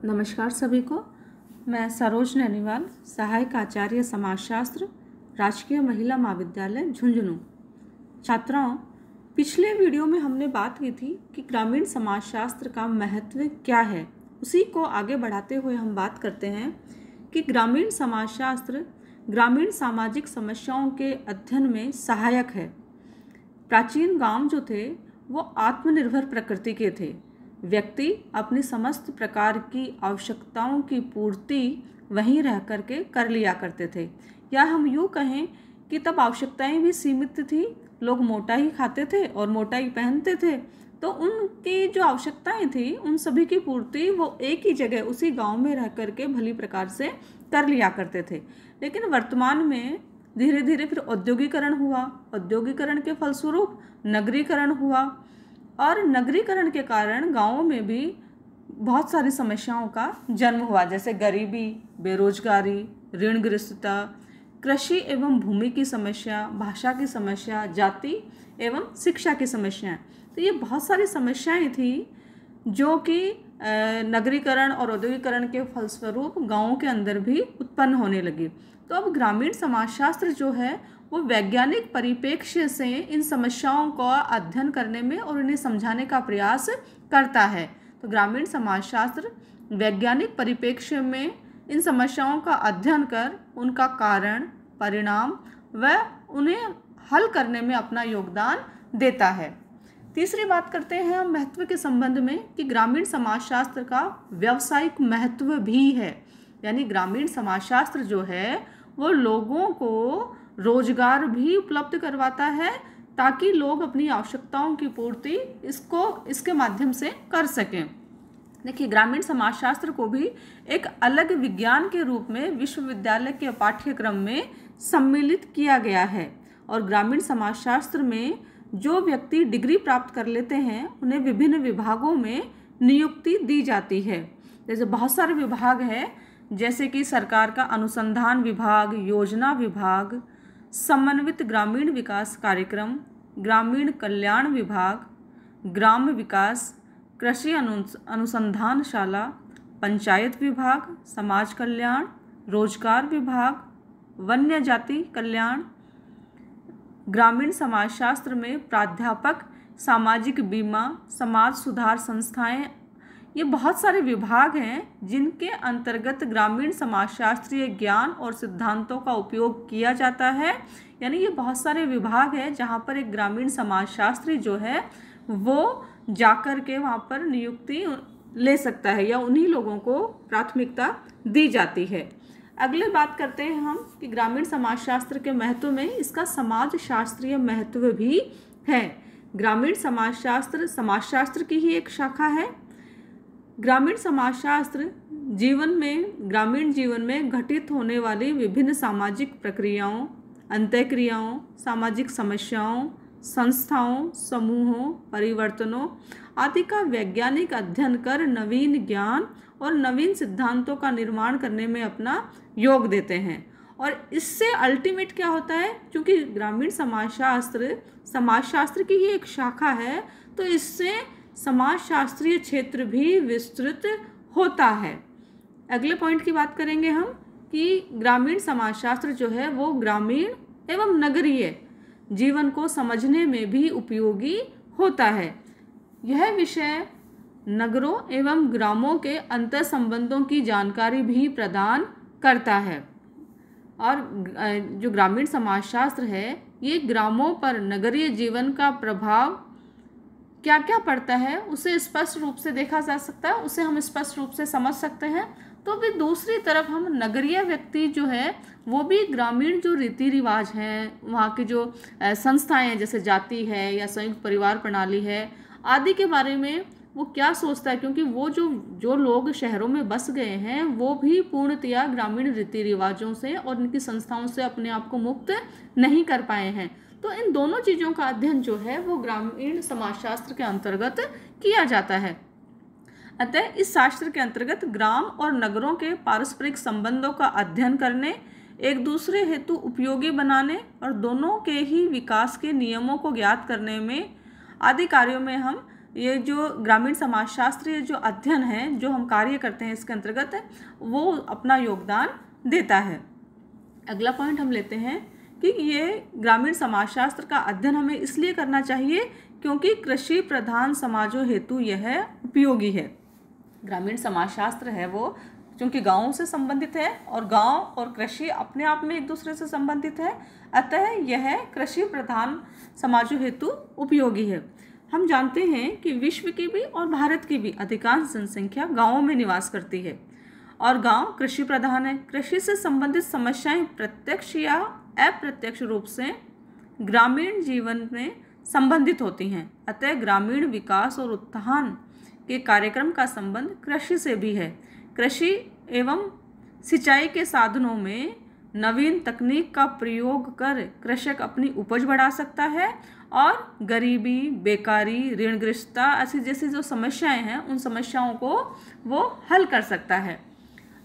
नमस्कार सभी को। मैं सरोज नैनीवाल, सहायक आचार्य समाजशास्त्र, राजकीय महिला महाविद्यालय झुंझुनू। छात्राओं, पिछले वीडियो में हमने बात की थी कि ग्रामीण समाजशास्त्र का महत्व क्या है। उसी को आगे बढ़ाते हुए हम बात करते हैं कि ग्रामीण समाजशास्त्र ग्रामीण सामाजिक समस्याओं के अध्ययन में सहायक है। प्राचीन गांव जो थे वो आत्मनिर्भर प्रकृति के थे। व्यक्ति अपनी समस्त प्रकार की आवश्यकताओं की पूर्ति वहीं रह करके कर लिया करते थे, या हम यूँ कहें कि तब आवश्यकताएं भी सीमित थी। लोग मोटा ही खाते थे और मोटा ही पहनते थे, तो उनकी जो आवश्यकताएं थी उन सभी की पूर्ति वो एक ही जगह उसी गांव में रह करके भली प्रकार से कर लिया करते थे। लेकिन वर्तमान में धीरे धीरे फिर औद्योगिकरण हुआ। औद्योगिकरण के फलस्वरूप नगरीकरण हुआ और नगरीकरण के कारण गांवों में भी बहुत सारी समस्याओं का जन्म हुआ, जैसे गरीबी, बेरोजगारी, ऋणग्रस्तता, कृषि एवं भूमि की समस्या, भाषा की समस्या, जाति एवं शिक्षा की समस्याएं। तो ये बहुत सारी समस्याएं थी जो कि नगरीकरण और औद्योगिकरण के फलस्वरूप गांवों के अंदर भी उत्पन्न होने लगी। तो अब ग्रामीण समाजशास्त्र जो है वो वैज्ञानिक परिप्रेक्ष्य से इन समस्याओं का अध्ययन करने में और उन्हें समझाने का प्रयास करता है। तो ग्रामीण समाजशास्त्र वैज्ञानिक परिप्रेक्ष्य में इन समस्याओं का अध्ययन कर उनका कारण, परिणाम व उन्हें हल करने में अपना योगदान देता है। तीसरी बात करते हैं हम महत्व के संबंध में कि ग्रामीण समाजशास्त्र का व्यावसायिक महत्व भी है। यानी ग्रामीण समाजशास्त्र जो है वो लोगों को रोजगार भी उपलब्ध करवाता है ताकि लोग अपनी आवश्यकताओं की पूर्ति इसके माध्यम से कर सकें। देखिए, ग्रामीण समाजशास्त्र को भी एक अलग विज्ञान के रूप में विश्वविद्यालय के पाठ्यक्रम में सम्मिलित किया गया है। और ग्रामीण समाजशास्त्र में जो व्यक्ति डिग्री प्राप्त कर लेते हैं उन्हें विभिन्न विभागों में नियुक्ति दी जाती है। जैसे बहुत सारे विभाग हैं, जैसे कि सरकार का अनुसंधान विभाग, योजना विभाग, समन्वित ग्रामीण विकास कार्यक्रम, ग्रामीण कल्याण विभाग, ग्राम विकास, कृषि अनुसंधान शाला, पंचायत विभाग, समाज कल्याण, रोजगार विभाग, वन्य जाति कल्याण। ग्रामीण समाजशास्त्र में प्राध्यापक, सामाजिक बीमा, समाज सुधार संस्थाएं, ये बहुत सारे विभाग हैं जिनके अंतर्गत ग्रामीण समाजशास्त्रीय ज्ञान और सिद्धांतों का उपयोग किया जाता है। यानी ये बहुत सारे विभाग हैं जहाँ पर एक ग्रामीण समाजशास्त्री जो है वो जाकर के वहाँ पर नियुक्ति ले सकता है या उन्हीं लोगों को प्राथमिकता दी जाती है। अगले बात करते हैं हम कि ग्रामीण समाजशास्त्र के महत्व में इसका समाजशास्त्रीय महत्व भी है। ग्रामीण समाजशास्त्र की ही एक शाखा है। ग्रामीण समाजशास्त्र ग्रामीण जीवन में घटित होने वाली विभिन्न सामाजिक प्रक्रियाओं, अंतःक्रियाओं, सामाजिक समस्याओं, संस्थाओं, समूहों, परिवर्तनों आदि का वैज्ञानिक अध्ययन कर नवीन ज्ञान और नवीन सिद्धांतों का निर्माण करने में अपना योग देते हैं। और इससे अल्टीमेट क्या होता है, क्योंकि ग्रामीण समाजशास्त्र की ही एक शाखा है, तो इससे समाजशास्त्रीय क्षेत्र भी विस्तृत होता है। अगले पॉइंट की बात करेंगे हम कि ग्रामीण समाजशास्त्र जो है वो ग्रामीण एवं नगरीय जीवन को समझने में भी उपयोगी होता है। यह विषय नगरों एवं ग्रामों के अंतर संबंधों की जानकारी भी प्रदान करता है। और जो ग्रामीण समाजशास्त्र है ये ग्रामों पर नगरीय जीवन का प्रभाव क्या क्या पड़ता है उसे स्पष्ट रूप से देखा जा सकता है, उसे हम स्पष्ट रूप से समझ सकते हैं। तो भी दूसरी तरफ हम नगरीय व्यक्ति जो है वो भी ग्रामीण जो रीति रिवाज हैं, वहाँ की जो संस्थाएं हैं जैसे जाति है या संयुक्त परिवार प्रणाली है आदि के बारे में वो क्या सोचता है, क्योंकि वो जो लोग शहरों में बस गए हैं वो भी पूर्णतया ग्रामीण रीति रिवाजों से और उनकी संस्थाओं से अपने आप को मुक्त नहीं कर पाए हैं। तो इन दोनों चीज़ों का अध्ययन जो है वो ग्रामीण समाजशास्त्र के अंतर्गत किया जाता है। अतः इस शास्त्र के अंतर्गत ग्राम और नगरों के पारस्परिक संबंधों का अध्ययन करने, एक दूसरे हेतु उपयोगी बनाने और दोनों के ही विकास के नियमों को ज्ञात करने में आदि कार्यों में हम ये जो ग्रामीण समाजशास्त्र ये जो अध्ययन है, जो हम कार्य करते हैं इसके अंतर्गत, वो अपना योगदान देता है। अगला पॉइंट हम लेते हैं कि ये ग्रामीण समाजशास्त्र का अध्ययन हमें इसलिए करना चाहिए क्योंकि कृषि प्रधान समाजों हेतु यह उपयोगी है। ग्रामीण समाजशास्त्र है वो क्योंकि गाँवों से संबंधित है और गांव और कृषि अपने आप में एक दूसरे से संबंधित है, अतः यह कृषि प्रधान समाजों हेतु उपयोगी है। हम जानते हैं कि विश्व की भी और भारत की भी अधिकांश जनसंख्या गाँवों में निवास करती है और गांव कृषि प्रधान है। कृषि से संबंधित समस्याएं प्रत्यक्ष या अप्रत्यक्ष रूप से ग्रामीण जीवन में संबंधित होती हैं, अतः ग्रामीण विकास और उत्थान के कार्यक्रम का संबंध कृषि से भी है। कृषि एवं सिंचाई के साधनों में नवीन तकनीक का प्रयोग कर कृषक अपनी उपज बढ़ा सकता है और गरीबी, बेकारी, ऋणग्रस्तता ऐसी जैसी जो समस्याएं हैं उन समस्याओं को वो हल कर सकता है।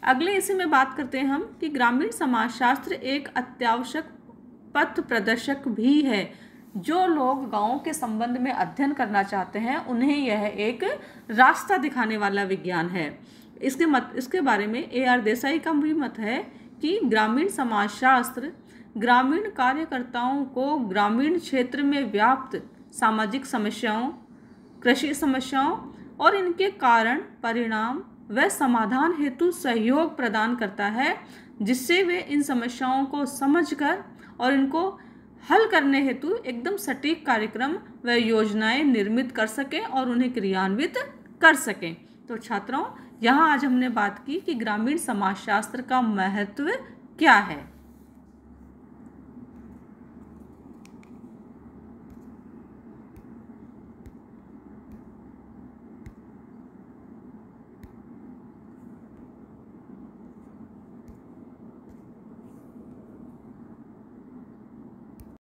अगले इसी में बात करते हैं हम कि ग्रामीण समाजशास्त्र एक अत्यावश्यक पथ प्रदर्शक भी है। जो लोग गाँव के संबंध में अध्ययन करना चाहते हैं उन्हें यह एक रास्ता दिखाने वाला विज्ञान है। इसके बारे में A.R. देसाई का भी मत है कि ग्रामीण समाजशास्त्र ग्रामीण कार्यकर्ताओं को ग्रामीण क्षेत्र में व्याप्त सामाजिक समस्याओं, कृषि समस्याओं और इनके कारण, परिणाम व समाधान हेतु सहयोग प्रदान करता है, जिससे वे इन समस्याओं को समझकर और इनको हल करने हेतु एकदम सटीक कार्यक्रम व योजनाएं निर्मित कर सकें और उन्हें क्रियान्वित कर सकें। तो छात्रों, यहाँ आज हमने बात की कि ग्रामीण समाजशास्त्र का महत्व क्या है।